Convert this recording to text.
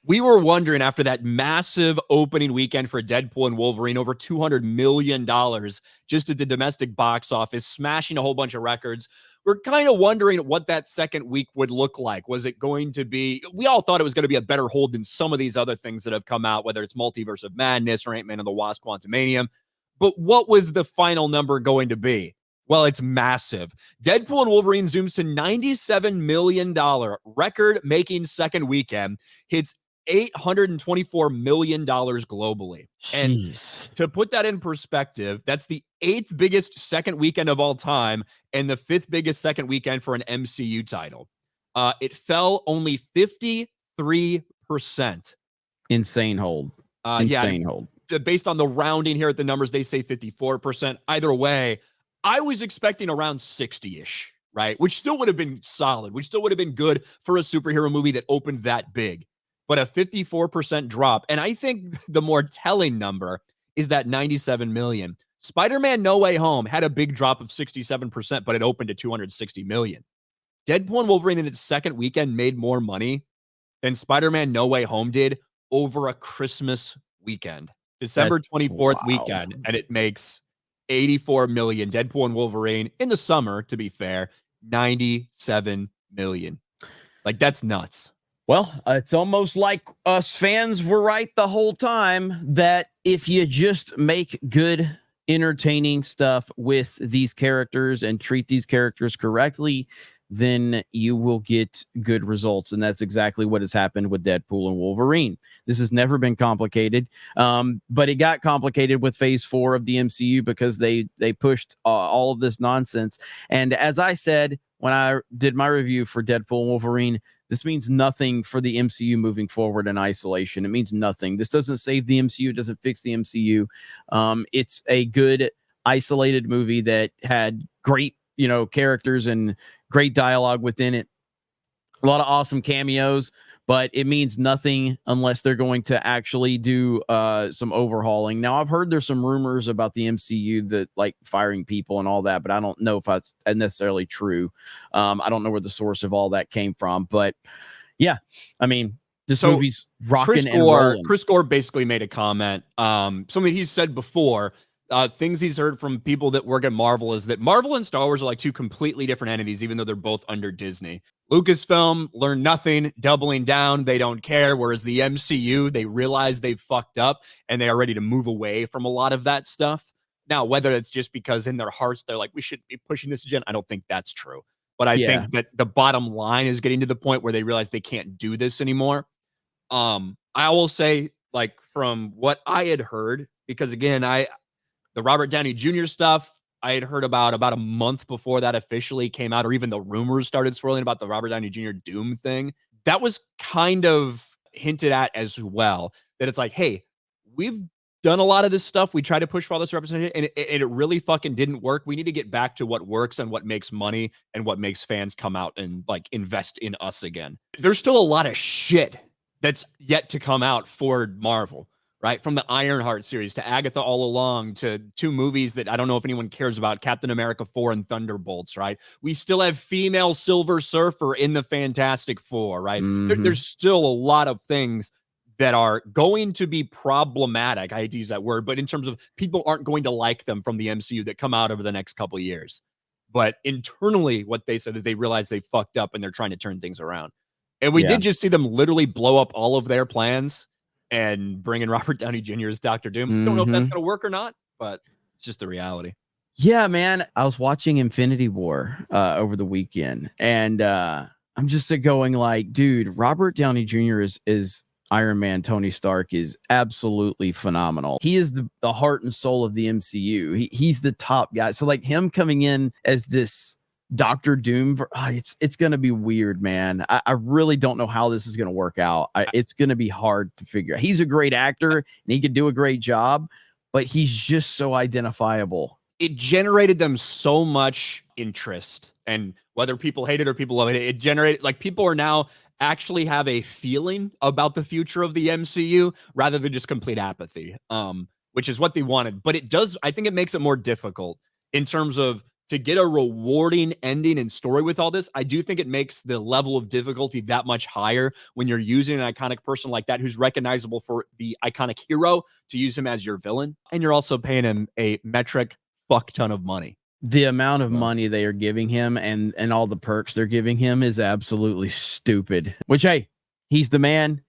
We were wondering after that massive opening weekend for Deadpool and Wolverine, over $200 million just at the domestic box office, smashing a whole bunch of records. We're kind of wondering what that second week would look like. Was it going to be, we all thought it was going to be a better hold than some of these other things that have come out, whether it's Multiverse of Madness or Ant-Man and the Wasp Quantumanium. But what was the final number going to be? Well, it's massive. Deadpool and Wolverine zooms to $97 million record-making second weekend, hits $824 million globally. Jeez. And to put that in perspective, that's the 8th biggest second weekend of all time and the 5th biggest second weekend for an MCU title. It fell only 53%. Insane hold. Insane hold. Based on the rounding here at the numbers, they say 54%. Either way, I was expecting around 60-ish, right? Which still would have been solid, which still would have been good for a superhero movie that opened that big. But a 54% drop. And I think the more telling number is that 97 million. Spider-Man No Way Home had a big drop of 67%, but it opened to 260 million. Deadpool and Wolverine in its second weekend made more money than Spider-Man No Way Home did over a Christmas weekend. December 24th weekend, and it makes 84 million. Deadpool and Wolverine in the summer, to be fair, 97 million. Like, that's nuts. Well, it's almost like us fans were right the whole time that if you just make good, entertaining stuff with these characters and treat these characters correctly, then you will get good results. And that's exactly what has happened with Deadpool and Wolverine. This has never been complicated, but it got complicated with phase 4 of the MCU because they pushed all of this nonsense. And as I said, when I did my review for Deadpool and Wolverine, this means nothing for the MCU moving forward in isolation. It means nothing. This doesn't save the MCU. It doesn't fix the MCU. It's a good isolated movie that had great, characters and great dialogue within it. A lot of awesome cameos, but it means nothing unless they're going to actually do some overhauling. Now, I've heard there's some rumors about the MCU that like firing people and all that, but I don't know if that's necessarily true. I don't know where the source of all that came from, but yeah, I mean, this movie's rocking and rolling. Chris Gore basically made a comment, something he's said before. Things he's heard from people that work at Marvel is that Marvel and Star Wars are like two completely different entities, even though they're both under Disney. Lucasfilm learned nothing, doubling down. They don't care. Whereas the MCU, they realize they've fucked up and they are ready to move away from a lot of that stuff. Now, whether it's just because in their hearts, they're like, we should be pushing this agenda. I don't think that's true. But I think that the bottom line is getting to the point where they realize they can't do this anymore. I will say, like, from what I had heard, because again, the Robert Downey Jr. stuff, I had heard about a month before that officially came out, or even the rumors started swirling about the Robert Downey Jr. Doom thing. That was kind of hinted at as well, that it's like, hey, we've done a lot of this stuff. We tried to push for all this representation, and it really fucking didn't work. We need to get back to what works and what makes money and what makes fans come out and like invest in us again. There's still a lot of shit that's yet to come out for Marvel. Right? From the Ironheart series to Agatha All Along to 2 movies that I don't know if anyone cares about, Captain America 4 and Thunderbolts, right? We still have female Silver Surfer in the Fantastic Four, right? Mm-hmm. There's still a lot of things that are going to be problematic. I hate to use that word, but in terms of people aren't going to like them from the MCU that come out over the next couple of years. But internally, what they said is they realized they fucked up and they're trying to turn things around. And we did just see them literally blow up all of their plans and bring in Robert Downey Jr. as Dr. Doom. Mm-hmm. Don't know if that's going to work or not, but it's just the reality. Yeah, man. I was watching Infinity War over the weekend, and I'm just going like, dude, Robert Downey Jr. is Iron Man. Tony Stark is absolutely phenomenal. He is the heart and soul of the MCU. He's the top guy. So like him coming in as this Dr. Doom, it's going to be weird, man. I really don't know how this is going to work out. It's going to be hard to figure out. He's a great actor and he could do a great job, but he's just so identifiable. It generated them so much interest, and whether people hate it or people love it, it generated, like, people are now actually have a feeling about the future of the MCU rather than just complete apathy, which is what they wanted. But it does, I think it makes it more difficult in terms of to get a rewarding ending and story with all this, I do think it makes the level of difficulty that much higher when you're using an iconic person like that who's recognizable for the iconic hero to use him as your villain. And you're also paying him a metric fuck ton of money. The amount of money they are giving him and all the perks they're giving him is absolutely stupid. Which, hey, he's the man.